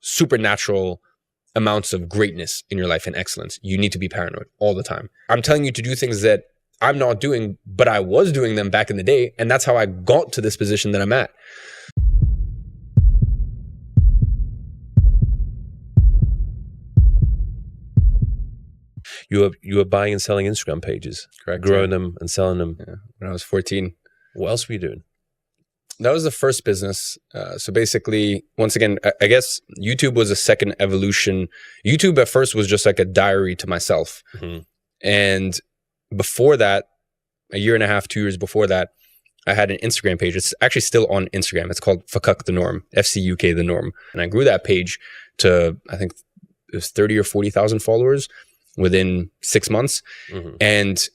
supernatural amounts of greatness in your life and excellence, you need to be paranoid all the time. I'm telling you to do things that I'm not doing, but I was doing them back in the day. And that's how I got to this position that I'm at. You were buying and selling Instagram pages, Correct? growing them and selling them. Yeah, when I was 14. What else were you doing? That was the first business. So basically, once again, I guess YouTube was a second evolution. YouTube at first was just like a diary to myself. And before that, a year and a half, 2 years before that, I had an Instagram page. It's actually still on Instagram. It's called Fuck the Norm, FCUK the Norm. And I grew that page to, I think it was 30 or 40,000 followers within 6 months. And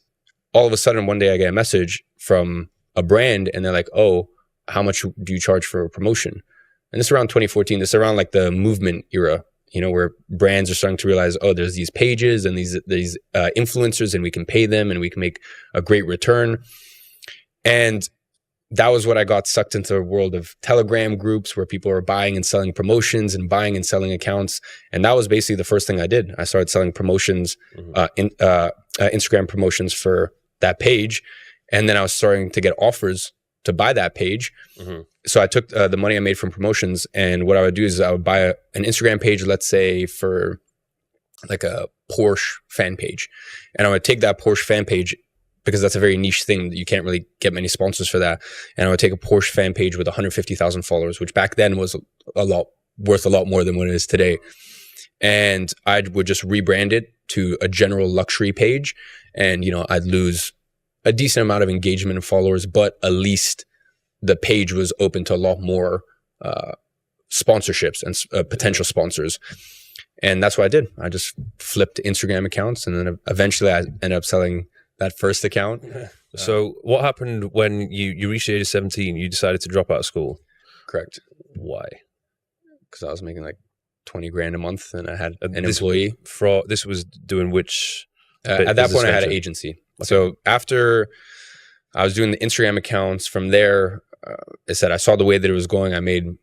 all of a sudden, one day I get a message from a brand and they're like, oh, how much do you charge for a promotion? And this is around 2014. This is around like the movement era, you know, where brands are starting to realize, oh, there's these pages and these influencers and we can pay them and we can make a great return. And that was what I got sucked into a world of Telegram groups where people are buying and selling promotions and buying and selling accounts. And that was basically the first thing I did. I started selling promotions, Instagram promotions for that page. And then I was starting to get offers to buy that page. So I took the money I made from promotions, and what I would do is I would buy an Instagram page, let's say for like a Porsche fan page. And I would take that Porsche fan page, because that's a very niche thing that you can't really get many sponsors for that. And I would take a Porsche fan page with 150,000 followers, which back then was worth a lot more than what it is today. And I would just rebrand it to a general luxury page. And, you know, I'd lose a decent amount of engagement and followers, but at least the page was open to a lot more sponsorships and potential sponsors. And that's what I did. I just flipped Instagram accounts, and then eventually I ended up selling that first account. So what happened when you reached the age of 17, you decided to drop out of school? Correct. Why? Because I was making like 20 grand a month and I had an employee. This was doing which? At that point I had an agency. Okay. So after I was doing the Instagram accounts, from there, I said I saw the way that it was going. I made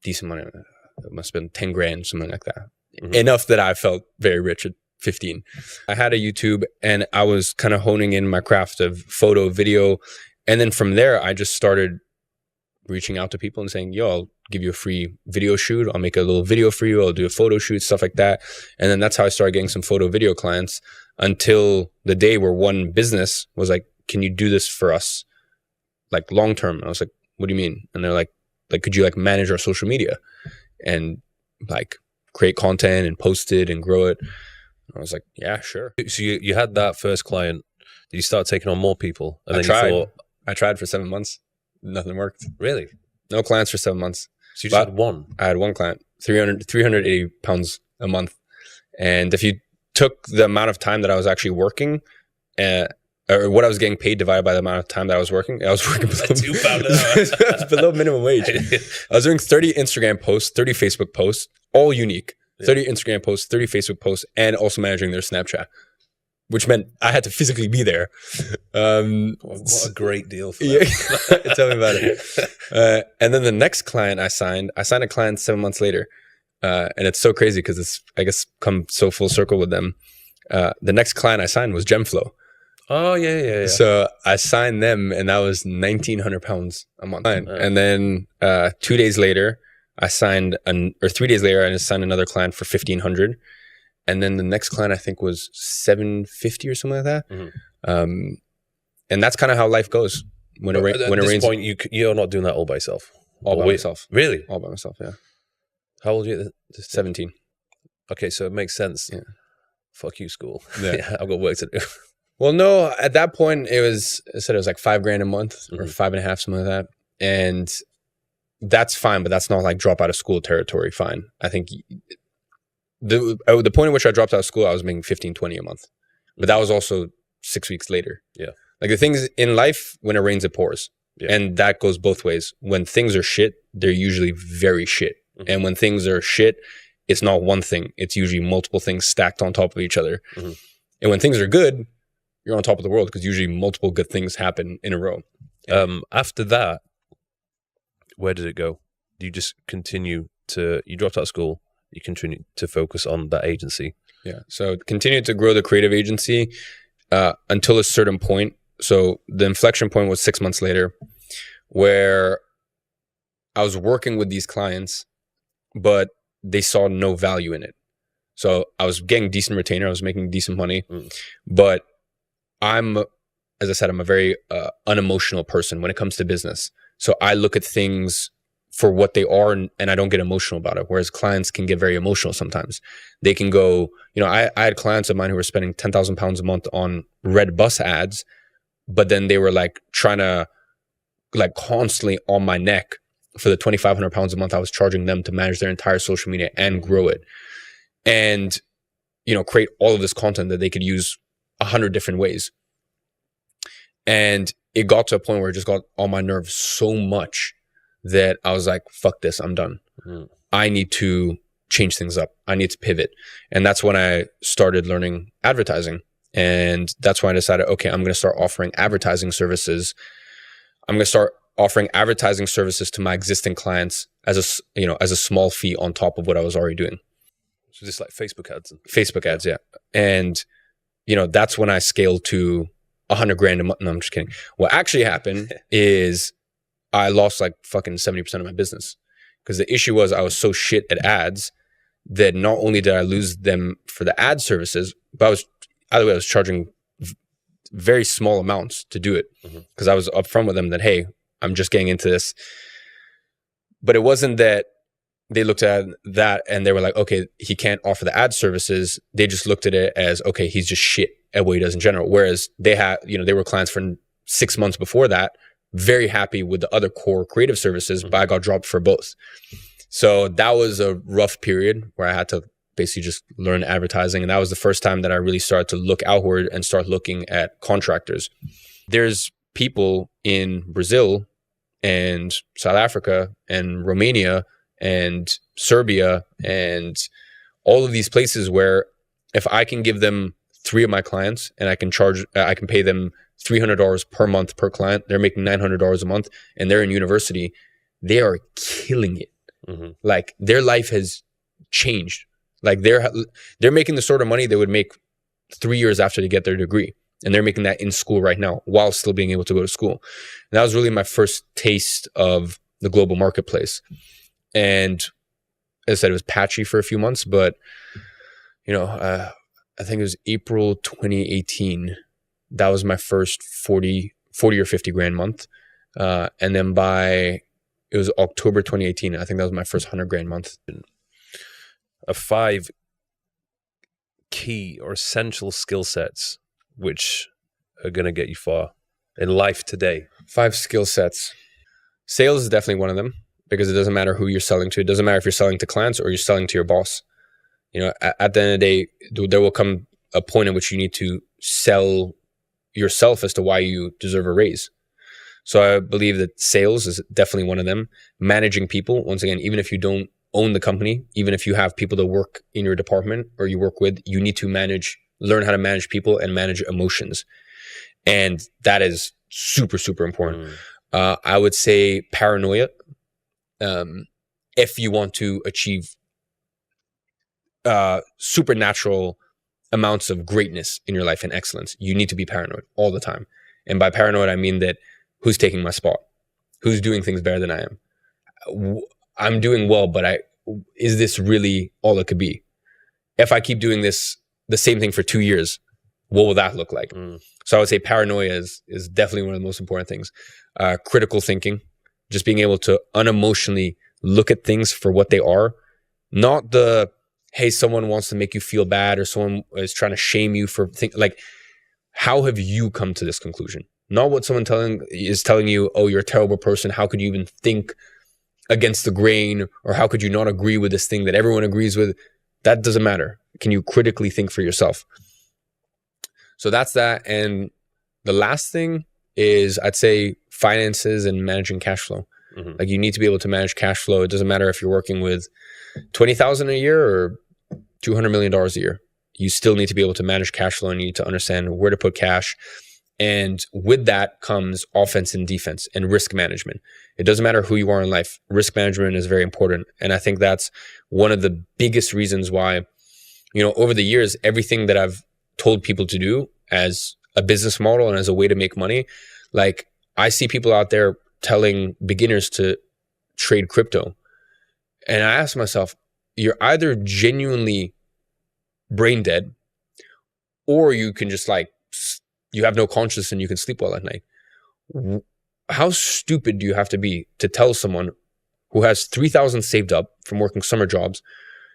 decent money. It must have been 10 grand, something like that. Enough that I felt very rich at 15. I had a YouTube and I was kind of honing in my craft of photo, video. And then from there, I just started reaching out to people and saying, yo, I'll give you a free video shoot. I'll make a little video for you. I'll do a photo shoot, stuff like that. And then that's how I started getting some photo video clients, until the day where one business was like, can you do this for us? Like long term. And I was like, what do you mean? And they're like, could you like manage our social media and like create content and post it and grow it? And I was like, yeah, sure. So you had that first client. Did you start taking on more people? And I tried for 7 months. Nothing worked. Really? No clients for 7 months. So you just had one? I had one client, 380 pounds a month. And if you took the amount of time that I was actually working, or what I was getting paid divided by the amount of time that I was working below, below minimum wage. I was doing 30 Instagram posts, 30 Facebook posts, all unique. 30 Instagram posts, 30 Facebook posts, and also managing their Snapchat, which meant I had to physically be there. What a great deal for that. Yeah. Tell me about it. And then the next client I signed a client 7 months later. And it's so crazy because it's, I guess, come so full circle with them. The next client I signed was Gemflow. Oh, yeah. So I signed them, and that was 1,900 pounds a month. And then 2 days later, I signed 3 days later, I signed another client for 1,500. And then the next client I think was 750 or something like that. And that's kind of how life goes. When it rains. At this point, you're not doing that all by yourself. All by myself. Really? All by myself. Yeah. How old are you? 17. Okay, so it makes sense. Yeah. Fuck you, school. Yeah. I've got work to do. Well, no, at that point I said it was like 5 grand a month or 5.5, something like that. And that's fine, but that's not like drop out of school territory. Fine. I think the point at which I dropped out of school, I was making 15, 20 a month, but that was also 6 weeks later. Yeah. Like the things in life, when it rains, it pours. Yeah. And that goes both ways. When things are shit, they're usually very shit. And when things are shit, it's not one thing. It's usually multiple things stacked on top of each other. And when things are good, you're on top of the world because usually multiple good things happen in a row. After that, where did it go? Do you just continue you dropped out of school, you continued to focus on that agency. Yeah. So continued to grow the creative agency until a certain point. So the inflection point was 6 months later, where I was working with these clients, but they saw no value in it. So I was getting decent retainer, I was making decent money, but as I said, I'm a very unemotional person when it comes to business. So I look at things for what they are, and I don't get emotional about it. Whereas clients can get very emotional sometimes. They can go, I had clients of mine who were spending £10,000 a month on red bus ads, but then they were like trying to like constantly on my neck for the £2,500 a month I was charging them to manage their entire social media and grow it. And, create all of this content that they could use 100 different ways. And it got to a point where it just got on my nerves so much that I was like, fuck this, I'm done. I need to change things up. I need to pivot. And that's when I started learning advertising. And that's when I decided, okay, I'm going to start offering advertising services. I'm going to start offering advertising services to my existing clients as a small fee on top of what I was already doing. So just like Facebook ads. Facebook ads, yeah. And, that's when I scaled to 100 grand a month. No, I'm just kidding. What actually happened is I lost like fucking 70% of my business, because the issue was I was so shit at ads that not only did I lose them for the ad services, but I was charging very small amounts to do it, because I was upfront with them that, hey, I'm just getting into this. But it wasn't that they looked at that and they were like, okay, he can't offer the ad services. They just looked at it as, okay, he's just shit at what he does in general. Whereas they had, they were clients for 6 months before that, very happy with the other core creative services, but I got dropped for both. So that was a rough period where I had to basically just learn advertising. And that was the first time that I really started to look outward and start looking at contractors. There's people in Brazil and South Africa and Romania and Serbia and all of these places where if I can give them 3 of my clients and I can pay them $300 per month per client, they're making $900 a month, and they're in university, they are killing it. Like their life has changed. Like they're making the sort of money they would make 3 years after they get their degree. And they're making that in school right now while still being able to go to school. And that was really my first taste of the global marketplace. And as I said, it was patchy for a few months, but I think it was April 2018. That was my first 40 or 50 grand month. And then it was October 2018. I think that was my first 100 grand month. 5 key or essential skill sets which are going to get you far in life today. 5 skill sets. Sales is definitely one of them, because it doesn't matter who you're selling to. It doesn't matter if you're selling to clients or you're selling to your boss. At the end of the day, there will come a point in which you need to sell yourself as to why you deserve a raise. So I believe that sales is definitely one of them. Managing people, once again, even if you don't own the company, even if you have people that work in your department or you work with, you need to learn how to manage people and manage emotions. And that is super, super important. I would say paranoia. If you want to achieve supernatural amounts of greatness in your life and excellence, you need to be paranoid all the time. And by paranoid, I mean that who's taking my spot? Who's doing things better than I am? I'm doing well, but is this really all it could be? If I keep doing the same thing for 2 years, what will that look like? So I would say paranoia is definitely one of the most important things. Critical thinking, just being able to unemotionally look at things for what they are, not hey, someone wants to make you feel bad or someone is trying to shame you for like, how have you come to this conclusion? Not what someone is telling you, oh, you're a terrible person. How could you even think against the grain? Or how could you not agree with this thing that everyone agrees with? That doesn't matter. Can you critically think for yourself? So that's that. And the last thing is, I'd say, finances and managing cash flow. Like, you need to be able to manage cash flow. It doesn't matter if you're working with $20,000 a year or $200 million a year. You still need to be able to manage cash flow, and you need to understand where to put cash And with that comes offense and defense and risk management. It doesn't matter who you are in life. Risk management is very important. And I think that's one of the biggest reasons why, over the years, everything that I've told people to do as a business model and as a way to make money, like I see people out there telling beginners to trade crypto. And I ask myself, you're either genuinely brain dead, or you can just you have no conscience and you can sleep well at night. How stupid do you have to be to tell someone who has $3,000 saved up from working summer jobs,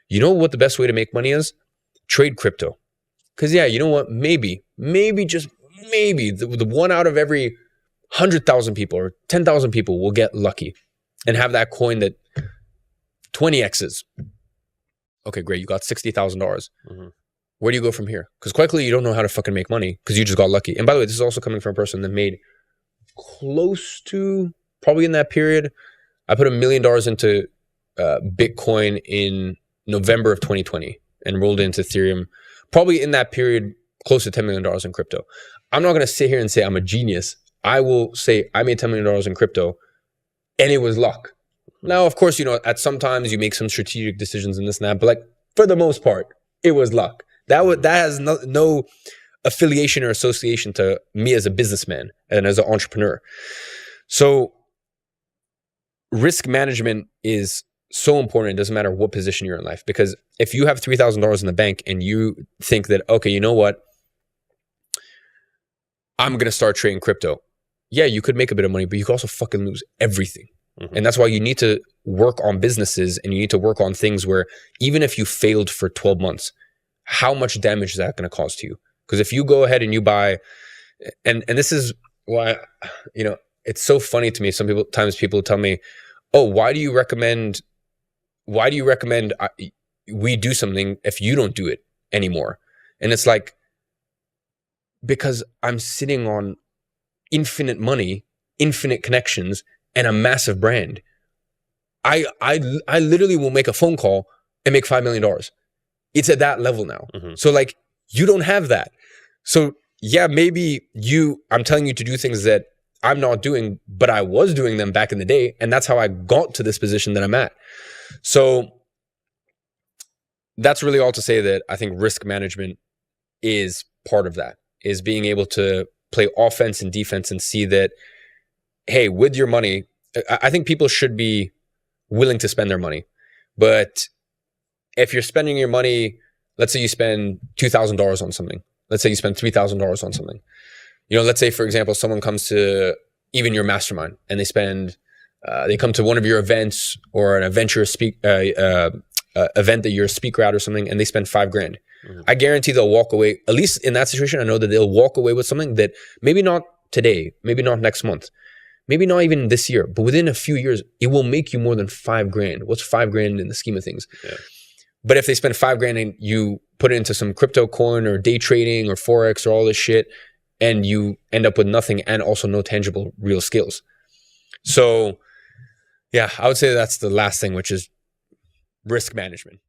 you know what the best way to make money is? Trade crypto. Because you know what? Maybe just maybe the one out of every 100,000 people or 10,000 people will get lucky and have that coin that 20x's. Okay, great. You got $60,000. Mm-hmm. Where do you go from here? Because quite clearly you don't know how to fucking make money because you just got lucky. And by the way, this is also coming from a person that made close to, probably in that period, I put $1 million into Bitcoin in November of 2020 and rolled into Ethereum. Probably in that period, close to $10 million in crypto. I'm not going to sit here and say I'm a genius. I will say I made $10 million in crypto and it was luck. Now, of course, at sometimes you make some strategic decisions in this and that, but for the most part, it was luck. That has no affiliation or association to me as a businessman and as an entrepreneur. So risk management is so important. It doesn't matter what position you're in life, because if you have $3,000 in the bank and you think that, okay, you know what? I'm going to start trading crypto. Yeah, you could make a bit of money, but you could also fucking lose everything. Mm-hmm. And that's why you need to work on businesses and you need to work on things where even if you failed for 12 months, how much damage is that going to cause to you? Because if you go ahead and you buy, and this is why, it's so funny to me. Sometimes people tell me, oh, why do you recommend we do something if you don't do it anymore? And it's because I'm sitting on infinite money, infinite connections, and a massive brand. I literally will make a phone call and make $5 million. It's at that level now. Mm-hmm. So you don't have that. So yeah, maybe I'm telling you to do things that I'm not doing, but I was doing them back in the day. And that's how I got to this position that I'm at. So that's really all to say that I think risk management is part of that, is being able to play offense and defense and see that, hey, with your money, I think people should be willing to spend their money. But if you're spending your money, let's say you spend $2,000 on something. Let's say you spend $3,000 on something. Let's say, for example, someone comes to even your mastermind and they come to one of your events or an event event that you're a speaker at or something, and they spend $5,000. Mm-hmm. I guarantee they'll walk away, at least in that situation, I know that they'll walk away with something that maybe not today, maybe not next month, maybe not even this year, but within a few years, it will make you more than $5,000. What's $5,000 in the scheme of things? Yeah. But if they spend $5,000 and you put it into some crypto coin or day trading or Forex or all this shit, and you end up with nothing and also no tangible real skills. So yeah, I would say that's the last thing, which is risk management.